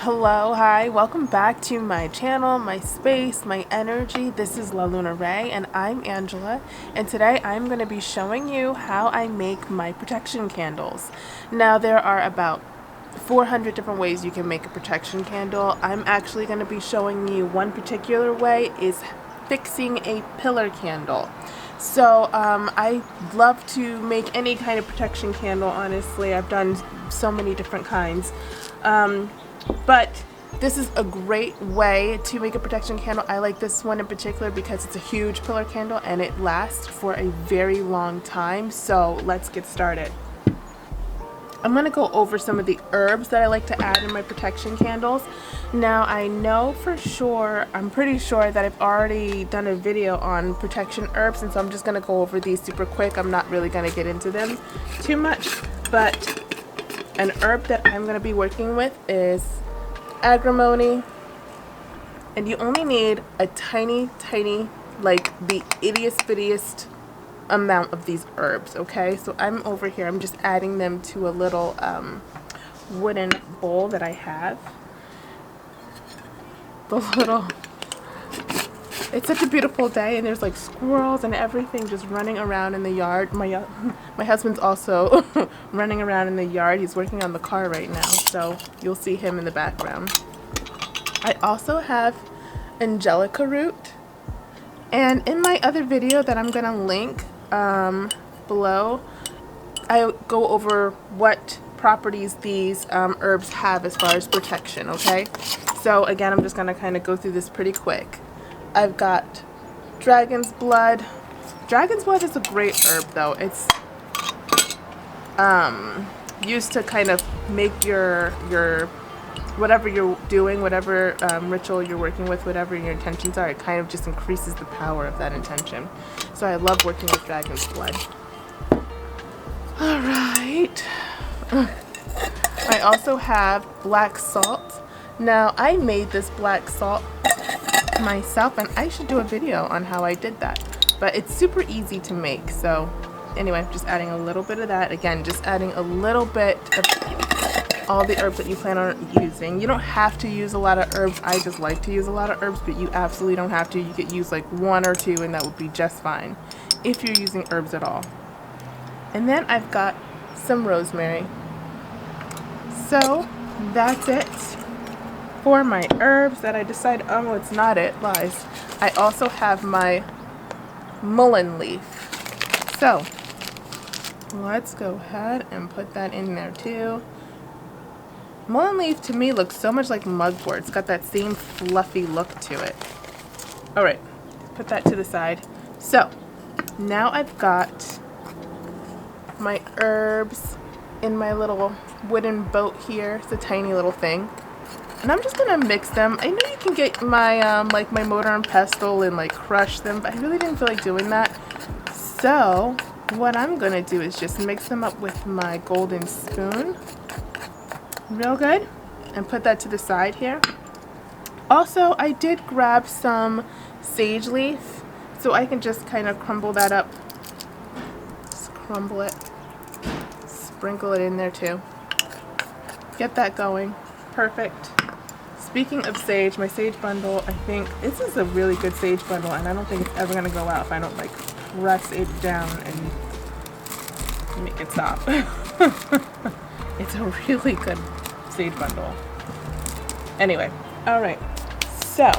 Hello, hi, welcome back to my channel, my space, my energy. This is La Luna Ray and I'm Angela, and today I'm going to be showing you how I make my protection candles. Now there are about 400 different ways you can make a protection candle. I'm actually going to be showing you one particular way is fixing a pillar candle. So I love to make any kind of protection candle, honestly. I've done so many different kinds. But this is a great way to make a protection candle. I like this one in particular because it's a huge pillar candle and it lasts for a very long time. So let's get started. I'm going to go over some of the herbs that I like to add in my protection candles. Now I know for sure, I'm pretty sure that I've already done a video on protection herbs, and so I'm just going to go over these super quick. I'm not really going to get into them too much, but an herb that I'm going to be working with is agrimony, and you only need a tiny, like the ittiest bittiest amount of these herbs, okay? So I'm over here, I'm just adding them to a little wooden bowl that I have. It's such a beautiful day and there's like squirrels and everything just running around in the yard. My husband's also running around in the yard. He's working on the car right now, so you'll see him in the background. I also have angelica root, and in my other video that I'm gonna link below, I go over what properties these herbs have as far as protection, okay? So again, I'm just gonna kind of go through this pretty quick. I've got dragon's blood. Dragon's blood is a great herb though. It's used to kind of make your whatever you're doing, whatever ritual you're working with, whatever your intentions are, it kind of just increases the power of that intention. So I love working with dragon's blood. Alright. I also have black salt. Now I made this black salt myself, and I should do a video on how I did that, but it's super easy to make. So anyway, I'm just adding a little bit of that. Again, just adding a little bit of all the herbs that you plan on using. You don't have to use a lot of herbs. I just like to use a lot of herbs, but you absolutely don't have to. You could use like one or two and that would be just fine if you're using herbs at all. And then I've got some rosemary. So that's it for my herbs that I decided, oh, it's not it, lies. I also have my mullein leaf. So let's go ahead and put that in there too. Mullein leaf to me looks so much like mugwort. It's got that same fluffy look to it. Alright, put that to the side. So now I've got my herbs in my little wooden boat here. It's a tiny little thing. And I'm just gonna mix them. I know you can get my like my mortar and pestle and like crush them, but I really didn't feel like doing that. So what I'm gonna do is just mix them up with my golden spoon real good and put that to the side here. Also, I did grab some sage leaf, so I can just kind of crumble that up. Just crumble it, sprinkle it in there too. Get that going. Perfect. Speaking of sage, my sage bundle, I think this is a really good sage bundle, and I don't think it's ever going to go out if I don't like press it down and make it stop. It's a really good sage bundle. Anyway, alright, so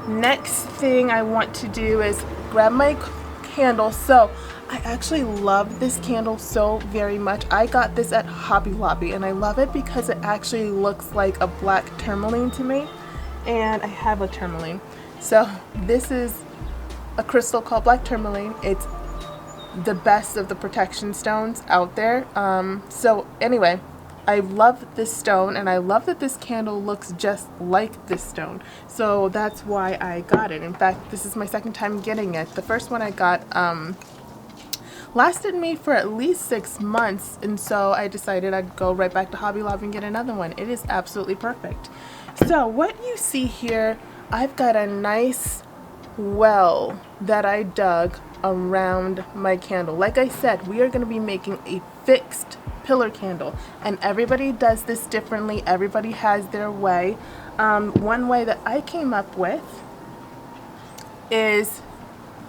next thing I want to do is grab my candle. So I actually love this candle so very much. I got this at Hobby Lobby and I love it because it actually looks like a black tourmaline to me, and I have a tourmaline. So this is a crystal called black tourmaline. It's the best of the protection stones out there. So anyway, I love this stone and I love that this candle looks just like this stone. So that's why I got it. In fact, this is my second time getting it. The first one I got lasted me for at least 6 months, and so I decided I'd go right back to Hobby Lobby and get another one. It is absolutely perfect. So what you see here, I've got a nice well that I dug around my candle. Like I said, we are going to be making a fixed pillar candle, and everybody does this differently. Everybody has their way. One way that I came up with is,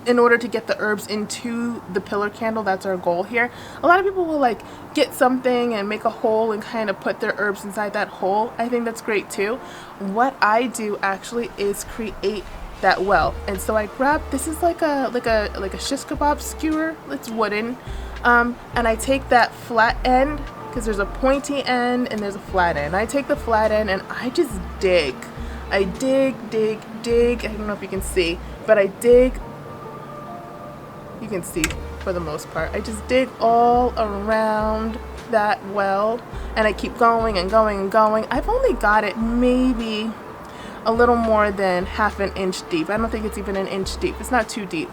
in order to get the herbs into the pillar candle, that's our goal here. A lot of people will like get something and make a hole and kind of put their herbs inside that hole. I think that's great too. What I do actually is create that well, and so I grab, this is like a shish kebab skewer. It's wooden, and I take that flat end, because there's a pointy end and there's a flat end. I take the flat end and I just dig. I dig. I don't know if you can see, but I dig. You can see for the most part. I just dig all around that well, and I keep going and going and going. I've only got it maybe a little more than half an inch deep. I don't think it's even an inch deep. It's not too deep,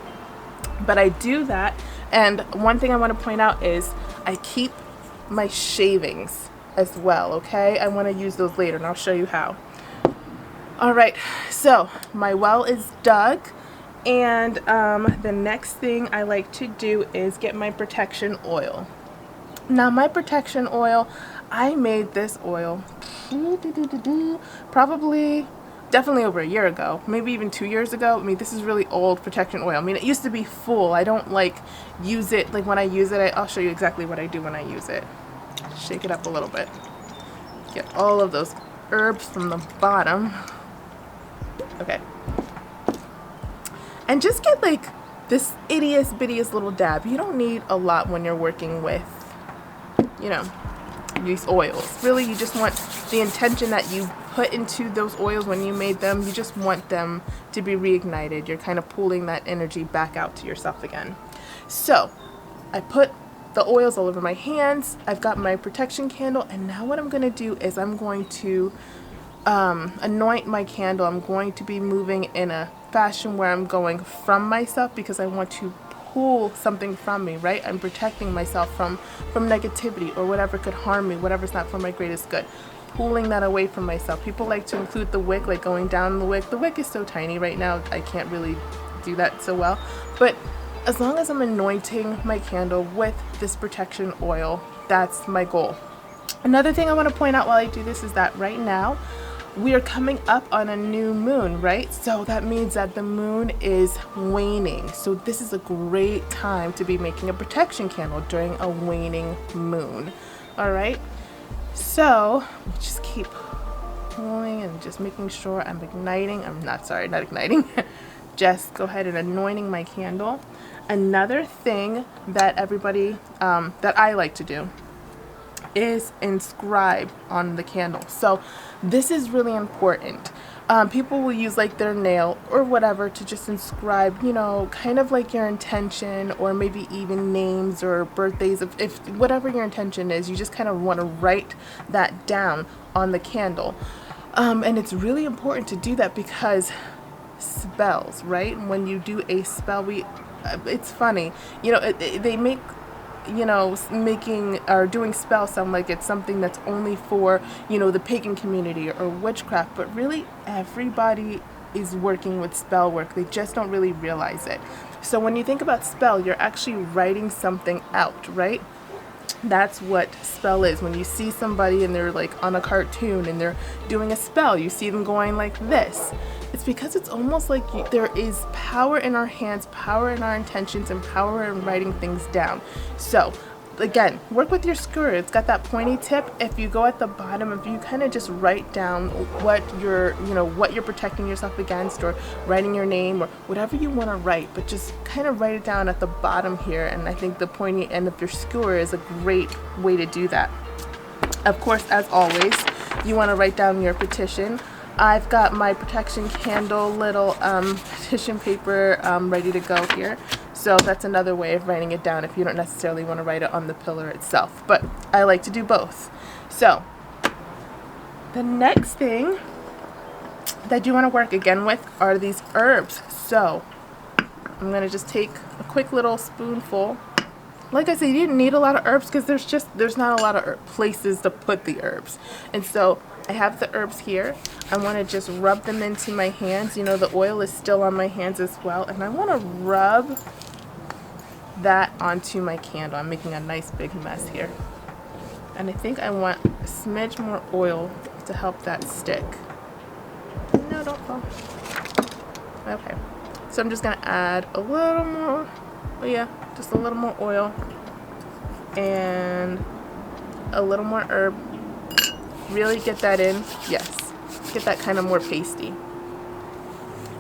but I do that. And one thing I want to point out is I keep my shavings as well, okay? I want to use those later, and I'll show you how. All right, so my well is dug, and the next thing I like to do is get my protection oil. Now my protection oil, I made this oil probably definitely over a year ago, maybe even 2 years ago. I mean, this is really old protection oil. I mean, it used to be full. I don't like use it, like when I use it, I'll show you exactly what I do when I use it. Shake it up a little bit. Get all of those herbs from the bottom. Okay. And just get like this ittiest bittiest little dab. You don't need a lot when you're working with, you know, these oils. Really, you just want the intention that you put into those oils when you made them. You just want them to be reignited. You're kind of pulling that energy back out to yourself again. So I put the oils all over my hands. I've got my protection candle, and now what I'm going to do is I'm going to anoint my candle. I'm going to be moving in a fashion where I'm going from myself, because I want to pull something from me, right? I'm protecting myself from negativity or whatever could harm me, whatever's not for my greatest good. Pulling that away from myself. People like to include the wick, like going down the wick. The wick is so tiny right now, I can't really do that so well. But as long as I'm anointing my candle with this protection oil, that's my goal. Another thing I want to point out while I do this is that right now we are coming up on a new moon, right? So that means that the moon is waning. So this is a great time to be making a protection candle during a waning moon. All right. So just keep pulling and just making sure I'm igniting. Not igniting. Just go ahead and anointing my candle. Another thing that everybody, that I like to do is inscribe on the candle. So this is really important. People will use like their nail or whatever to just inscribe, you know, kind of like your intention, or maybe even names or birthdays. If whatever your intention is, you just kind of want to write that down on the candle. And it's really important to do that, because spells, right? When you do a spell, it's funny, you know, they make, you know, making or doing spells sound like it's something that's only for, you know, the pagan community or witchcraft, but really everybody is working with spell work. They just don't really realize it. So when you think about spell, you're actually writing something out, right? That's what spell is. When you see somebody and they're like on a cartoon and they're doing a spell, you see them going like this. It's because it's almost like there is power in our hands, power in our intentions, and power in writing things down. So again, work with your skewer. It's got that pointy tip. If you go at the bottom, if you kind of just write down what you're protecting yourself against, or writing your name or whatever you want to write, but just kind of write it down at the bottom here. And I think the pointy end of your skewer is a great way to do that. Of course, as always, you want to write down your petition. I've got my protection candle little petition paper ready to go here. So that's another way of writing it down if you don't necessarily want to write it on the pillar itself. But I like to do both. So the next thing that you want to work again with are these herbs. So I'm going to just take a quick little spoonful. Like I said, you didn't need a lot of herbs, because there's not a lot of places to put the herbs. And so I have the herbs here. I want to just rub them into my hands. You know, the oil is still on my hands as well. And I want to rub that onto my candle. I'm making a nice big mess here. And I think I want a smidge more oil to help that stick. No, don't fall. Okay. So I'm just going to add a little more, oh yeah, just a little more oil and a little more herb. Really get that in. Yes. Get that kind of more pasty.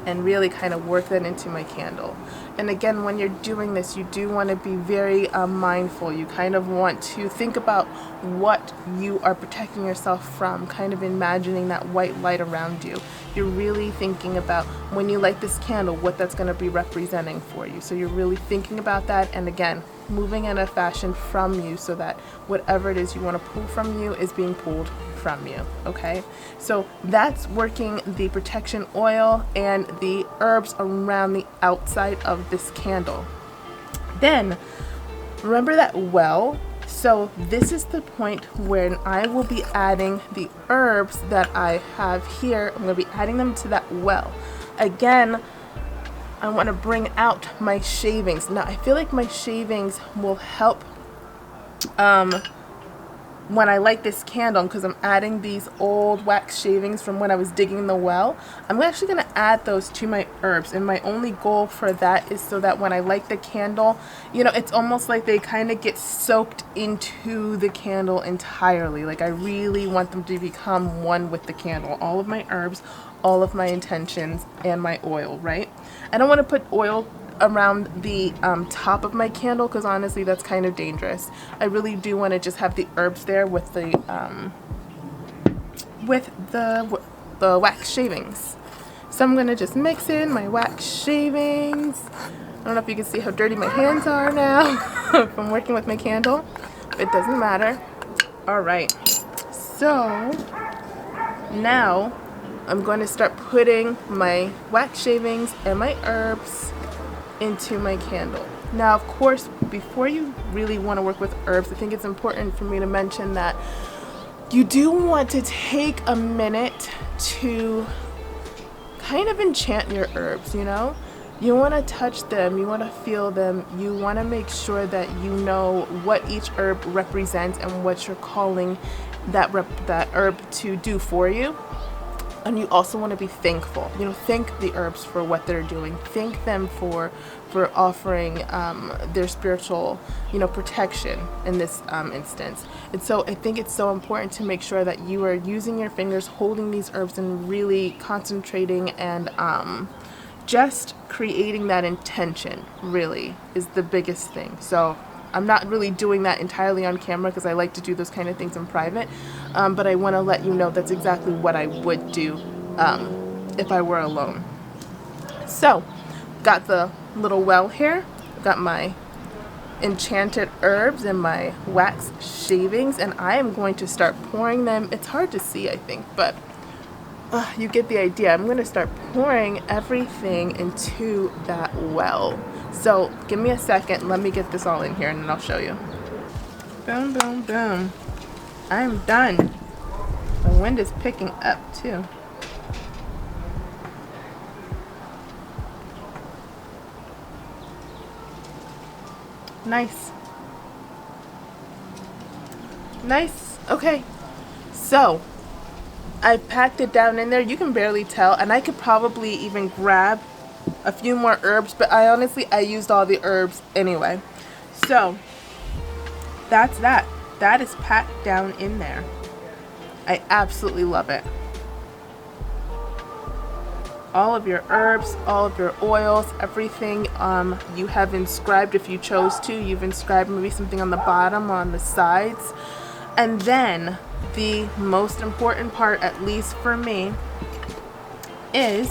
And really kind of work that into my candle. And again, when you're doing this, you do want to be very mindful. You kind of want to think about what you are protecting yourself from, kind of imagining that white light around you. You're really thinking about, when you light this candle, what that's going to be representing for you. So you're really thinking about that, and again, moving in a fashion from you so that whatever it is you want to pull from you is being pulled from you. Okay, so that's working the protection oil and the herbs around the outside of this candle. Then remember that well. So this is the point when I will be adding the herbs that I have here. I'm going to be adding them to that well. Again, I want to bring out my shavings. Now I feel like my shavings will help when I light this candle, because I'm adding these old wax shavings from when I was digging the well. I'm actually going to add those to my herbs, and my only goal for that is so that when I light the candle, you know, it's almost like they kind of get soaked into the candle entirely. Like I really want them to become one with the candle. All of my herbs, all of my intentions, and my oil, right? I don't want to put oil around the top of my candle, because honestly that's kind of dangerous. I really do want to just have the herbs there with the wax shavings. So I'm going to just mix in my wax shavings. I don't know if you can see how dirty my hands are now from working with my candle. It doesn't matter. Alright, so now I'm going to start putting my wax shavings and my herbs into my candle. Now, of course, before you really want to work with herbs, I think it's important for me to mention that you do want to take a minute to kind of enchant your herbs, you know? You want to touch them, you want to feel them, you want to make sure that you know what each herb represents and what you're calling that herb to do for you. And you also want to be thankful. You know, thank the herbs for what they're doing. Thank them for offering their spiritual, you know, protection in this instance. And so I think it's so important to make sure that you are using your fingers, holding these herbs, and really concentrating and just creating that intention. Really is the biggest thing. So I'm not really doing that entirely on camera because I like to do those kind of things in private, but I want to let you know that's exactly what I would do if I were alone. So, got the little well here, got my enchanted herbs and my wax shavings, and I am going to start pouring them. It's hard to see, I think, but you get the idea. I'm going to start pouring everything into that well. So give me a second, let me get this all in here and then I'll show you. Boom, boom, boom. I'm done. The wind is picking up too. Nice. Nice. Okay. So I packed it down in there. You can barely tell, and I could probably even grab a few more herbs, but I used all the herbs anyway. So that's that. That is packed down in there. I absolutely love it. All of your herbs, all of your oils, everything you have inscribed if you chose to. You've inscribed maybe something on the bottom or on the sides. And then the most important part, at least for me, is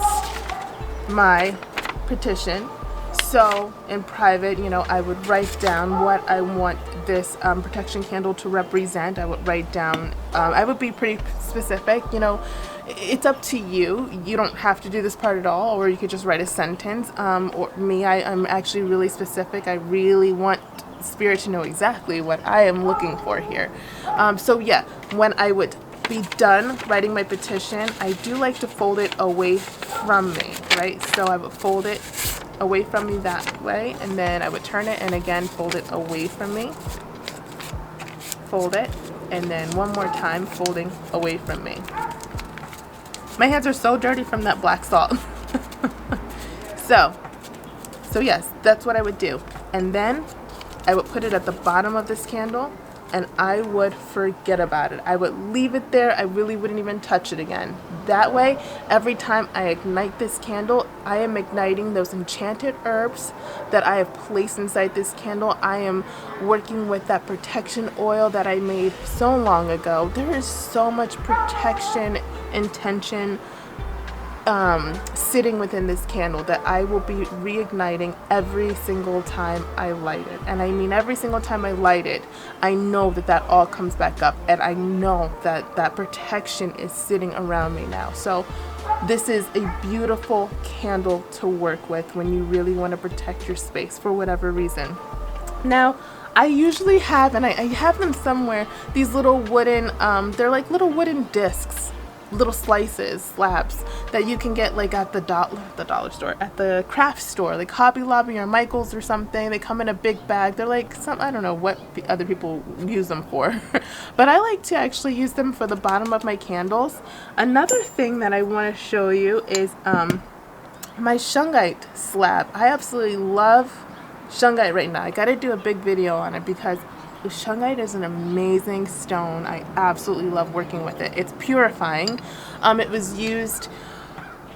my petition. So in private, you know, I would write down what I want this protection candle to represent. I would write down, I would be pretty specific, you know, it's up to you. You don't have to do this part at all, or you could just write a sentence. Or me, I'm actually really specific. I really want Spirit to know exactly what I am looking for here. So yeah, when I would be done writing my petition, I do like to fold it away from me, right? So I would fold it away from me that way, and then I would turn it and again fold it away from me. Fold it, and then one more time folding away from me. My hands are so dirty from that black salt. So yes, that's what I would do. And then I would put it at the bottom of this candle, and I would forget about it. I would leave it there. I really wouldn't even touch it again. That way, every time I ignite this candle, I am igniting those enchanted herbs that I have placed inside this candle. I am working with that protection oil that I made so long ago. There is so much protection, intention, sitting within this candle that I will be reigniting every single time I light it. And I mean every single time I light it, I know that that all comes back up, and I know that that protection is sitting around me now. So this is a beautiful candle to work with when you really want to protect your space for whatever reason. Now, I usually have, and I have them somewhere, these little wooden, they're like little wooden discs, little slabs that you can get like at the dollar store, at the craft store, like Hobby Lobby or Michael's or something. They come in a big bag. They're like I don't know what other people use them for, but I like to actually use them for the bottom of my candles. Another thing that I want to show you is my shungite slab. I absolutely love shungite right now. I got to do a big video on it because shungite is an amazing stone. I absolutely love working with it. It's purifying. It was used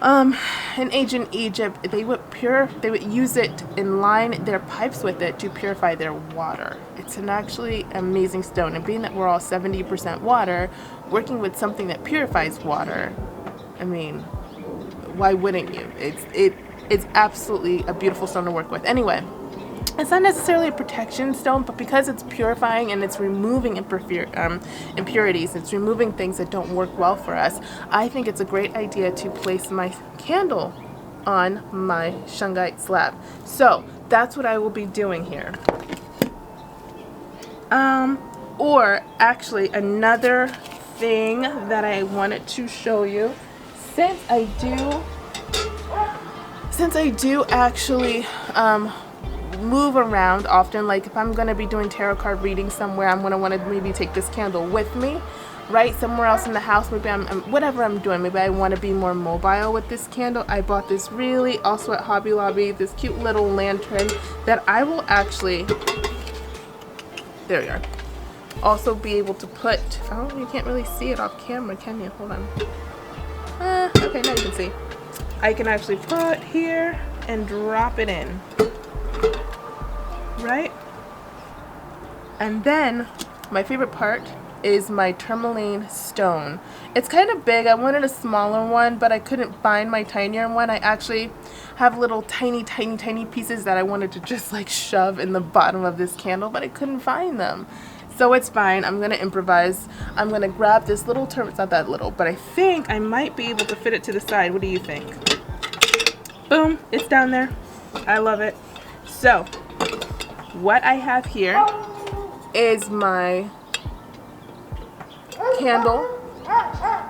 in ancient Egypt. They would use it and line their pipes with it to purify their water. It's an actually amazing stone. And being that we're all 70% water, working with something that purifies water, I mean, why wouldn't you? It's absolutely a beautiful stone to work with. Anyway, it's not necessarily a protection stone, but because it's purifying and it's removing impurities, it's removing things that don't work well for us, I think it's a great idea to place my candle on my shungite slab. So that's what I will be doing here. Or actually, another thing that I wanted to show you, since I do actually move around often, like if I'm going to be doing tarot card reading somewhere, I'm going to want to maybe take this candle with me, right, somewhere else in the house. Maybe whatever I'm doing, maybe I want to be more mobile with this candle. I bought this really, also at Hobby Lobby, this cute little lantern that I will actually, there we are, also be able to put, oh, you can't really see it off camera, can you? Hold on. Okay, now you can see. I can actually put here and drop it in. Right? And then my favorite part is my tourmaline stone. It's kind of big. I wanted a smaller one, but I couldn't find my tinier one. I actually have little tiny pieces that I wanted to just like shove in the bottom of this candle, but I couldn't find them. So it's fine. I'm gonna improvise. I'm gonna grab this little it's not that little, but I think I might be able to fit it to the side. What do you think? Boom, it's down there. I love it. So what I have here is my candle,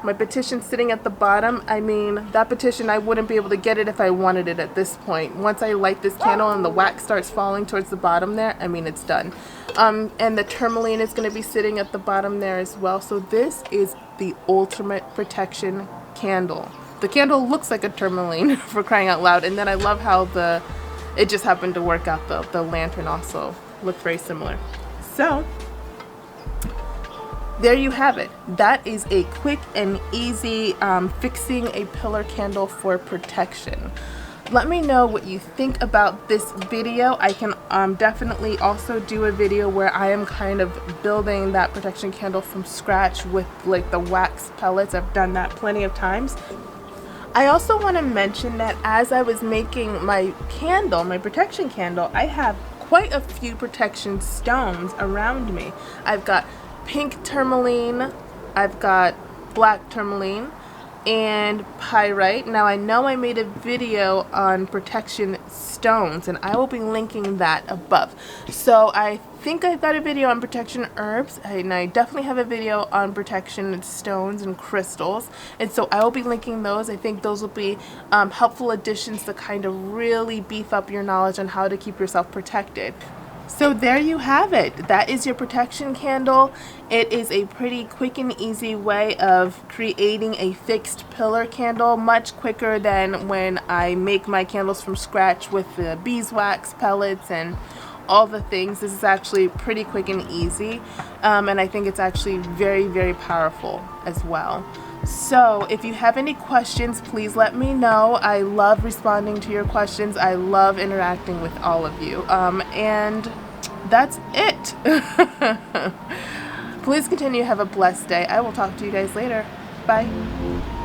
my petition sitting at the bottom. I mean, that petition, I wouldn't be able to get it if I wanted it at this point. Once I light this candle and the wax starts falling towards the bottom there, I mean, it's done. And the tourmaline is going to be sitting at the bottom there as well. So this is the ultimate protection candle. The candle looks like a tourmaline, for crying out loud. And then I love how it just happened to work out. The lantern also looked very similar. So there you have it. That is a quick and easy fixing a pillar candle for protection. Let me know what you think about this video. I can definitely also do a video where I am kind of building that protection candle from scratch with like the wax pellets. I've done that plenty of times. I also want to mention that as I was making my candle, my protection candle, I have quite a few protection stones around me. I've got pink tourmaline, I've got black tourmaline, and pyrite. Now I know I made a video on protection stones, and I will be linking that above. So I think I've got a video on protection herbs, and I definitely have a video on protection stones and crystals, and so I will be linking those. I think those will be helpful additions to kind of really beef up your knowledge on how to keep yourself protected. So there you have it. That is your protection candle. It is a pretty quick and easy way of creating a fixed pillar candle, much quicker than when I make my candles from scratch with the beeswax pellets and all the things. This is actually pretty quick and easy, and I think it's actually very, very powerful as well. So if you have any questions, please let me know. I love responding to your questions. I love interacting with all of you. And that's it. Please continue to have a blessed day. I will talk to you guys later. Bye.